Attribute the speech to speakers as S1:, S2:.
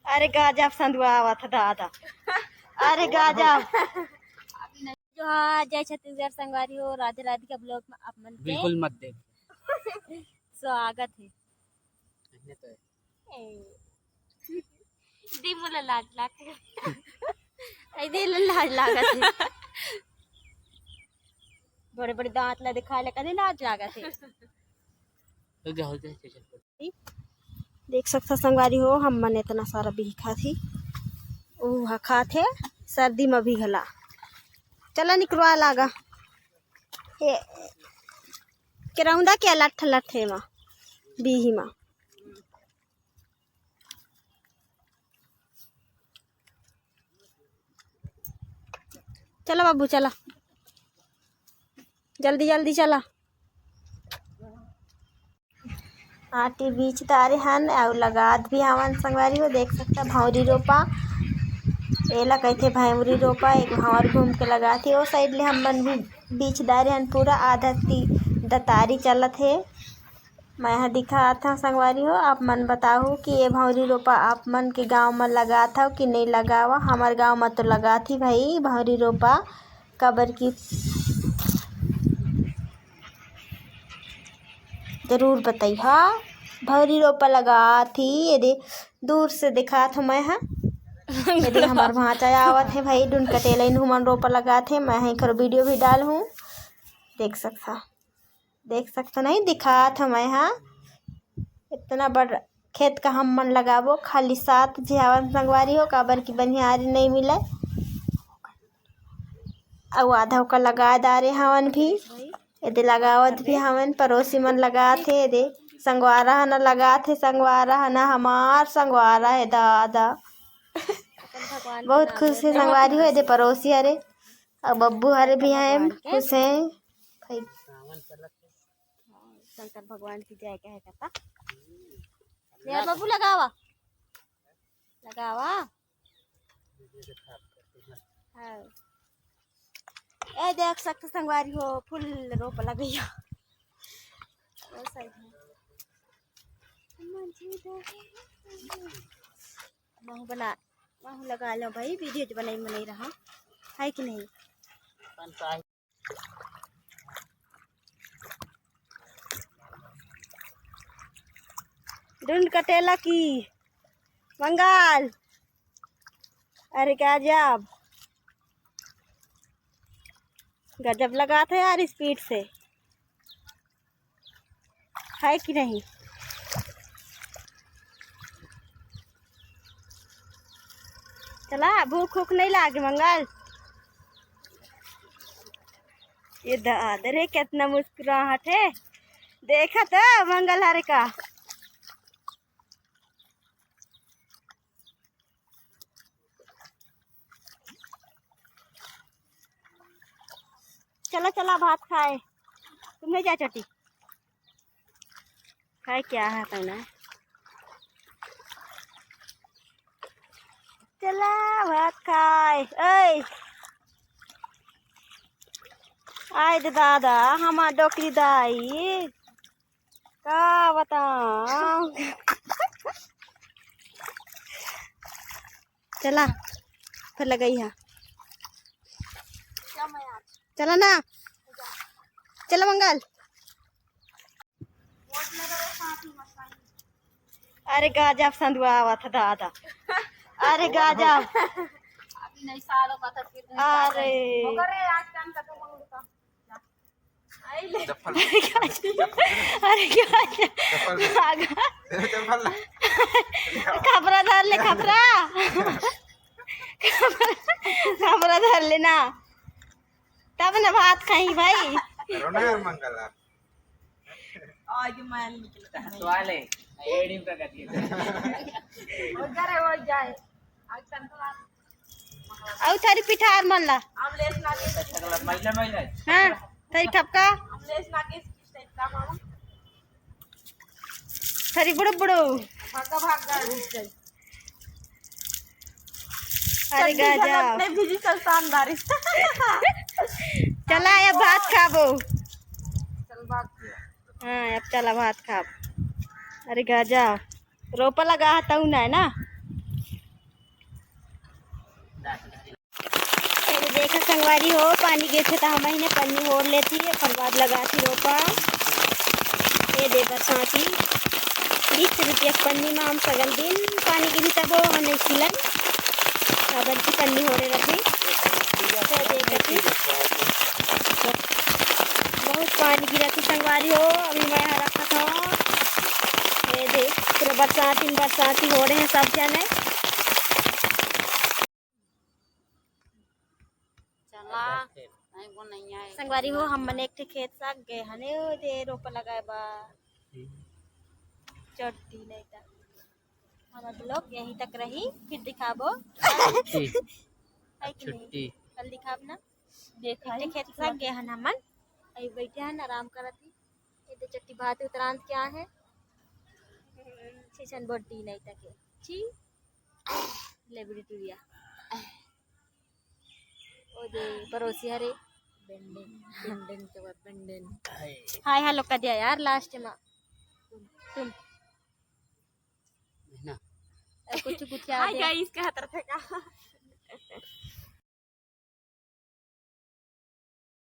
S1: अरे गजब संधुआ आवा था दादा। अरे गजब जो हाँ जय छत्तीसगढ़ संगवारी हो, राधे राधे का ब्लॉग में आप मन
S2: बिल्कुल मत देख।
S1: स्वागत है। दी मोला लाज लाग ऐदे लाज लागत है। बड़े बड़े दांत ला दिखा ले कदे लाज लागत है। देख सकता संगवारी हो, हम मन इतना सारा भी खा थी वो खा थे सर्दी में भी घला चला निकलवा लागा केराउंदा क्या लठ लठे माँ बीही माँ। चला बाबू चला जल्दी जल्दी चला। आटी बीच तारे हन और लगात भी हवन संगवारी हो। देख सकता भौरी रोपा एला कहते भैमरी रोपा एक भावर घूम के लगाती ओ साइड ले हम मन भी बीच दारे हन पूरा आधा दतारी चलत है। मैं यहाँ दिखा था संगवारी हो, आप मन बताओ कि ये भौरी रोपा आप मन के गांव में लगा था कि नहीं लगावा। हमारे गांव में तो लगा थी भाई भौरी रोपा कबर की जरूर बताई। हाँ भौरी रोपा लगा थी ये दूर से दिखा था मैं हाँ यदि हमारे भांचा आवत है भाई डून कटेला मन रोपा लगा थे। मैं यहीं कर वीडियो भी डाल हूँ देख सकता नहीं दिखा था मैं हाँ इतना बड़ा खेत का हम मन लगाबो खाली 7 झियावन संगवारी हो काबर की बनिहारी नहीं मिले और आधा का लगा दारे हवन भी यदि लगावत भी हवन पड़ोसी मन लगा थे यदि संगवारा है ना लगा थे संगवारा है ना हमार संगवारा है दादा। बहुत खुश है संगवारी हो यदि पड़ोसी हरे और बब्बू हरे भी हैं खुश हैं भाई। शंकर भगवान की जय कहे कहता यार बब्बू लगावा हाँ। ए देख सकते संगवारी हो फूल रोप लगी महू बना महू लगा लो भाई वीडियो जो बनाई में नहीं रहा है कि नहीं। ढूंढ कटेला की मंगाल अरे गजब गजब लगा था यार स्पीड से है कि नहीं। चला भूख भूख नहीं लागे मंगल ये दादर है कितना मुस्कुराहट है देखा था मंगल हरे का। चला चला भात खाए तुम्हें क्या चटी खाए क्या है पहना चला भात खाए ऐ आय दे दादा हमार डोकरी दाई का बताओ। चला फिर लगाई है चला ना चला मंगल। अरे गजब संधुआ आवा था दादा। अरे गजब अरे खबरा धर ले खबरा धर लेना तब ना भात खाई भाई। और थारी पिठार मन ला हाँ थारी ठपका थारी बुड़ो बुड़ो अरे गजब शानदार चला अब भात खाबो हाँ अब चला भात खाब। अरे गजब रोपा लगा हूँ ना है ना। देखा संगवारी हो पानी गे थे तो हम ही पन्नी ओढ़ लेती है फिर बाद लगाती रोपा। ये दे बरसाती 20 रुपये पन्नी में हम सगल दिन पानी गिरी तब वो नहीं खिलन साबर की पन्नी हो रही रखी देखती बहुत पानी गिरा थी संगवारी हो। अभी मैं यहाँ रखा था ये देख पूरा बरसाती हो रहे हैं सब जने। संगवारी हो हम मन एक खेत साग गए हने दे रोपा लगाए बा चढ़ती नहीं था हमारे लोग यहीं तक रही फिर दिखाबो छुट्टी कल दिखाब ना। देखा खेत साग गए हन हमन अभी बैठे हैं आराम करती ये चट्टी भात उतरांत क्या है छीछन बोटी नहीं तक छी लेबड़ी टुरिया ओ दे पड़ोसी हरे बेंडन के बाद बेंडन हाय हेलो कर दिया यार लास्ट में तुम ना कुछ हाय गाइस क्या तरफ है का